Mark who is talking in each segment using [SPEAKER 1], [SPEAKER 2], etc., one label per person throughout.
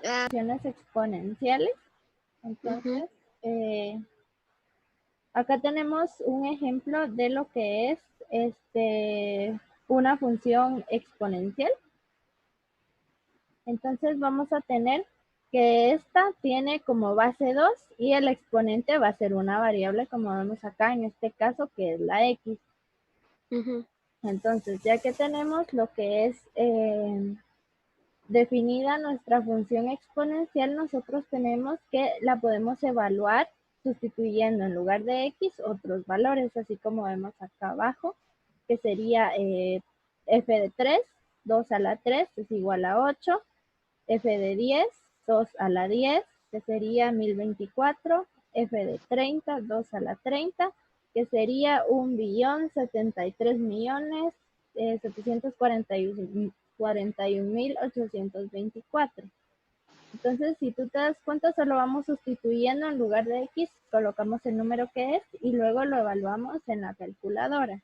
[SPEAKER 1] funciones exponenciales. Entonces, acá tenemos un ejemplo de lo que es una función exponencial. Entonces vamos a tener que esta tiene como base 2 y el exponente va a ser una variable, como vemos acá en este caso, que es la x. Entonces, ya que tenemos lo que es definida nuestra función exponencial, nosotros tenemos que la podemos evaluar sustituyendo en lugar de x otros valores, así como vemos acá abajo, que sería f de 3, 2 a la 3 es igual a 8, f de 10, 2 a la 10, que sería 1024, f de 30, 2 a la 30, que sería 1.743.741.824. Entonces, si tú te das cuenta, solo vamos sustituyendo en lugar de x, colocamos el número que es y luego lo evaluamos en la calculadora.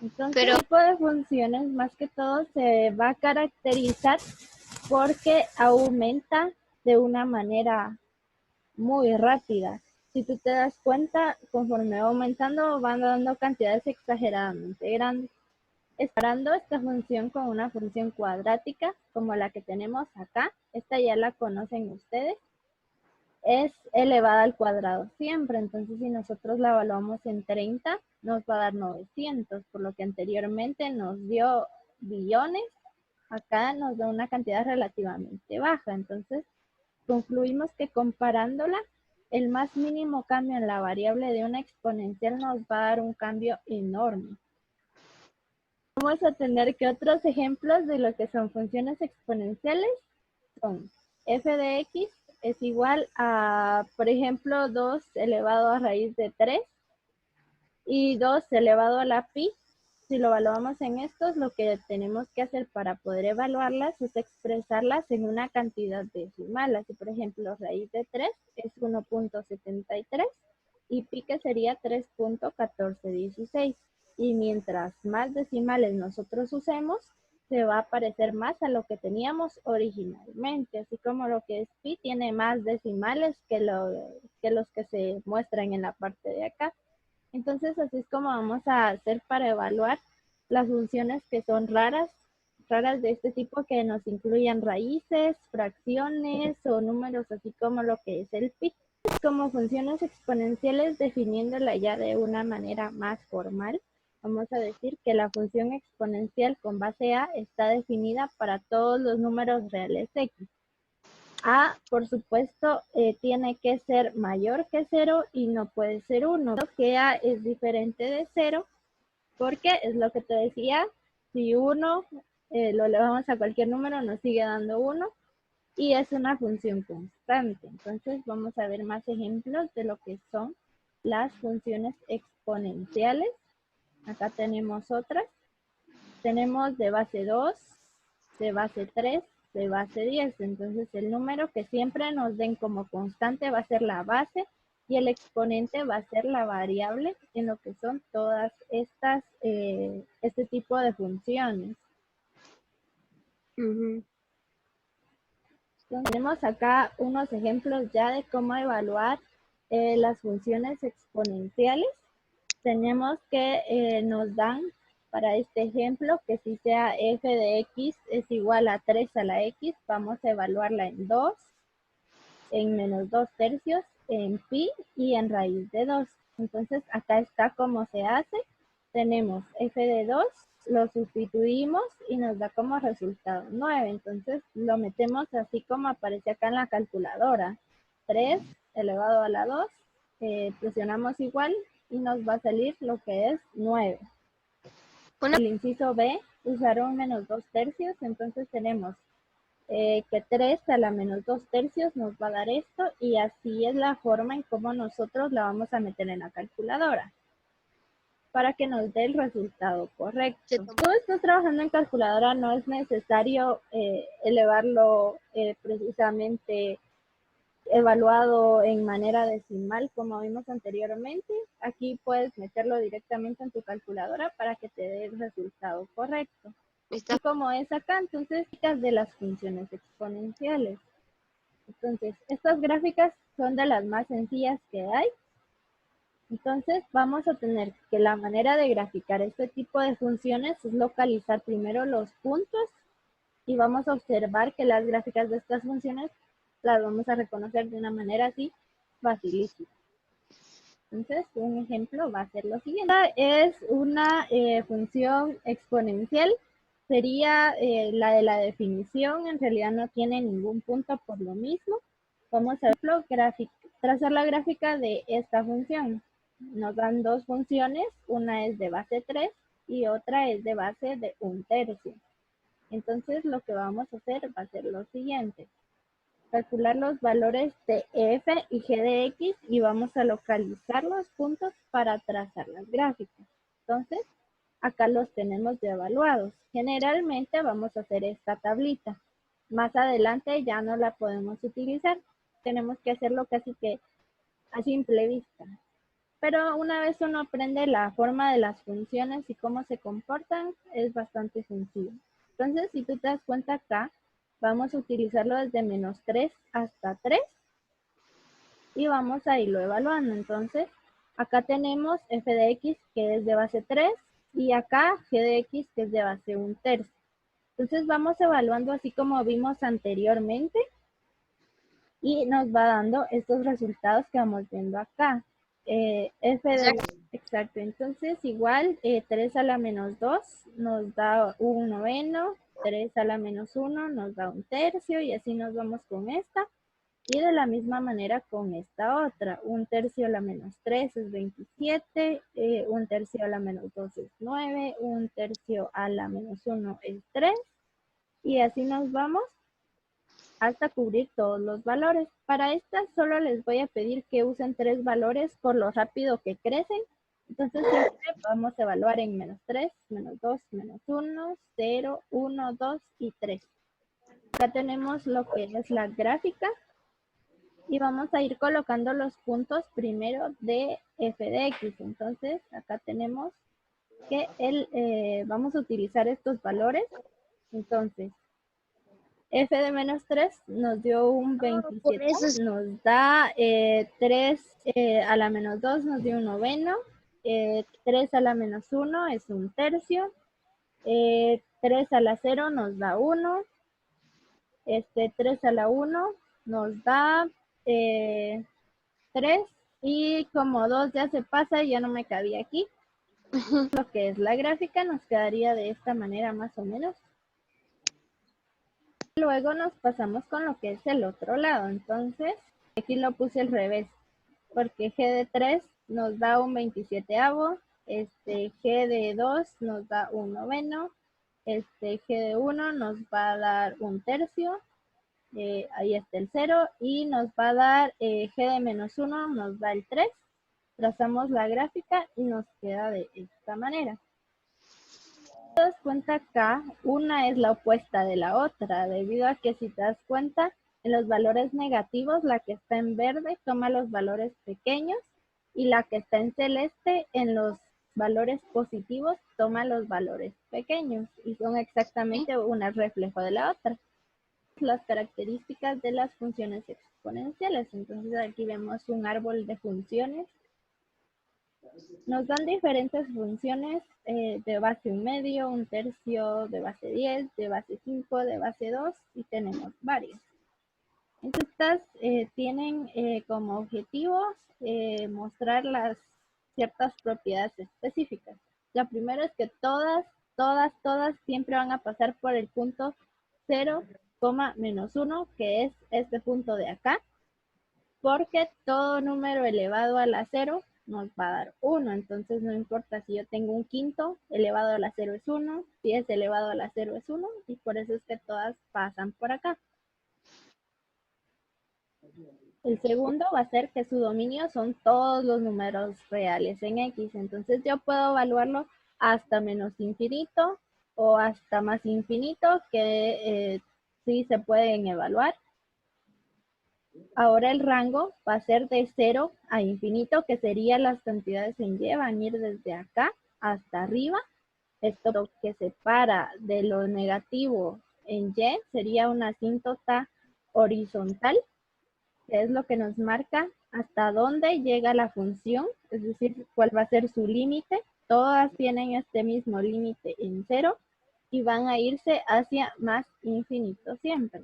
[SPEAKER 1] Entonces, el tipo de funciones más que todo se va a caracterizar porque aumenta de una manera muy rápida. Si tú te das cuenta, conforme va aumentando, van dando cantidades exageradamente grandes. Comparando esta función con una función cuadrática, como la que tenemos acá, esta ya la conocen ustedes, es elevada al cuadrado siempre. Entonces, si nosotros la evaluamos en 30, nos va a dar 900, por lo que anteriormente nos dio billones, acá nos da una cantidad relativamente baja. Entonces, concluimos que comparándola, el más mínimo cambio en la variable de una exponencial nos va a dar un cambio enorme. Vamos a tener que otros ejemplos de lo que son funciones exponenciales son f de x es igual a, por ejemplo, 2 elevado a raíz de 3 y 2 elevado a la pi. Si lo evaluamos en estos, lo que tenemos que hacer para poder evaluarlas es expresarlas en una cantidad decimal. Así, por ejemplo, raíz de 3 es 1.73 y pi que sería 3.1416. Y mientras más decimales nosotros usemos, se va a parecer más a lo que teníamos originalmente. Así como lo que es pi tiene más decimales que los que se muestran en la parte de acá. Entonces, así es como vamos a hacer para evaluar las funciones que son raras de este tipo, que nos incluyan raíces, fracciones o números, así como lo que es el pi. Como funciones exponenciales, definiéndola ya de una manera más formal, vamos a decir que la función exponencial con base a está definida para todos los números reales x. A, por supuesto, tiene que ser mayor que 0 y no puede ser 1. Que A es diferente de 0, porque es lo que te decía, si 1 lo elevamos a cualquier número, nos sigue dando 1 y es una función constante. Entonces vamos a ver más ejemplos de lo que son las funciones exponenciales. Acá tenemos otras. Tenemos de base 2, de base 3, de base 10. Entonces el número que siempre nos den como constante va a ser la base y el exponente va a ser la variable en lo que son todas estas, este tipo de funciones. Entonces, tenemos acá unos ejemplos ya de cómo evaluar las funciones exponenciales. Tenemos que nos dan para este ejemplo que si sea f de x es igual a 3 a la x, vamos a evaluarla en 2, en menos 2 tercios, en pi y en raíz de 2. Entonces acá está cómo se hace. Tenemos f de 2, lo sustituimos y nos da como resultado 9. Entonces lo metemos así como aparece acá en la calculadora. 3 elevado a la 2, presionamos igual y nos va a salir lo que es 9. El inciso B, usaron menos 2 tercios, entonces tenemos que 3 a la menos 2 tercios nos va a dar esto, y así es la forma en cómo nosotros la vamos a meter en la calculadora para que nos dé el resultado correcto. Tú estás trabajando en calculadora, no es necesario elevarlo precisamente evaluado en manera decimal como vimos anteriormente. Aquí puedes meterlo directamente en tu calculadora para que te dé el resultado correcto. Y como es acá, entonces, de las funciones exponenciales. Entonces, estas gráficas son de las más sencillas que hay. Entonces, vamos a tener que la manera de graficar este tipo de funciones es localizar primero los puntos y vamos a observar que las gráficas de estas funciones las vamos a reconocer de una manera así facilísima. Entonces, un ejemplo va a ser lo siguiente. Esta es una función exponencial. Sería la de la definición. En realidad no tiene ningún punto por lo mismo. Vamos a trazar la gráfica de esta función. Nos dan dos funciones. Una es de base 3 y otra es de base de 1/3. Entonces, lo que vamos a hacer va a ser lo siguiente. Calcular los valores de f y g de x y vamos a localizar los puntos para trazar las gráficas. Entonces, acá los tenemos ya evaluados. Generalmente vamos a hacer esta tablita. Más adelante ya no la podemos utilizar. Tenemos que hacerlo casi que a simple vista. Pero una vez uno aprende la forma de las funciones y cómo se comportan, es bastante sencillo. Entonces, si tú te das cuenta acá, vamos a utilizarlo desde -3 hasta 3 y vamos a irlo evaluando. Entonces, acá tenemos f de x que es de base 3 y acá g de x que es de base 1/3. Entonces, vamos evaluando así como vimos anteriormente y nos va dando estos resultados que vamos viendo acá. Exacto, entonces igual 3 a la -2 nos da 1/9, 3 a la -1 nos da 1/3 y así nos vamos con esta. Y de la misma manera con esta otra, 1/3 a la -3 es 27, 1/3 a la -2 es 9, 1/3 a la -1 es 3 y así nos vamos hasta cubrir todos los valores. Para estas solo les voy a pedir que usen 3 valores por lo rápido que crecen. Entonces siempre vamos a evaluar en -3, -2, -1, 0, 1, 2 y 3. Acá tenemos lo que es la gráfica y vamos a ir colocando los puntos primero de f de x. Entonces acá tenemos que vamos a utilizar estos valores. Entonces f de -3 nos dio un 27, nos da 3 a la -2 nos dio 1/9, 3 a la -1 es 1/3, 3 a la 0 nos da 1, 3 a la 1 nos da 3 y como 2 ya se pasa y ya no me cabía aquí, lo que es la gráfica nos quedaría de esta manera más o menos. Luego nos pasamos con lo que es el otro lado. Entonces, aquí lo puse al revés, porque g de 3 nos da un 27avo, g de 2 nos da 1/9, g de 1 nos va a dar 1/3, ahí está el 0, y nos va a dar g de -1 nos da el 3. Trazamos la gráfica y nos queda de esta manera. Te das cuenta acá, una es la opuesta de la otra, debido a que si te das cuenta, en los valores negativos, la que está en verde toma los valores pequeños y la que está en celeste, en los valores positivos, toma los valores pequeños y son exactamente un reflejo de la otra. Las características de las funciones exponenciales. Entonces aquí vemos un árbol de funciones. Nos dan diferentes funciones de base 1/2, 1/3, de base 10, de base 5, de base 2 y tenemos varias. Estas tienen como objetivos mostrar las ciertas propiedades específicas. La primera es que todas siempre van a pasar por el punto 0, -1, que es este punto de acá, porque todo número elevado a la 0 nos va a dar 1, entonces no importa si yo tengo un quinto, elevado a la 0 es 1, si es elevado a la 0 es 1, y por eso es que todas pasan por acá. El segundo va a ser que su dominio son todos los números reales en X, entonces yo puedo evaluarlo hasta -infinito o hasta más infinito, que sí se pueden evaluar. Ahora el rango va a ser de 0 a infinito, que serían las cantidades en Y, van a ir desde acá hasta arriba. Esto que separa de lo negativo en Y sería una asíntota horizontal. que es lo que nos marca hasta dónde llega la función, es decir, cuál va a ser su límite. Todas tienen este mismo límite en cero y van a irse hacia más infinito siempre.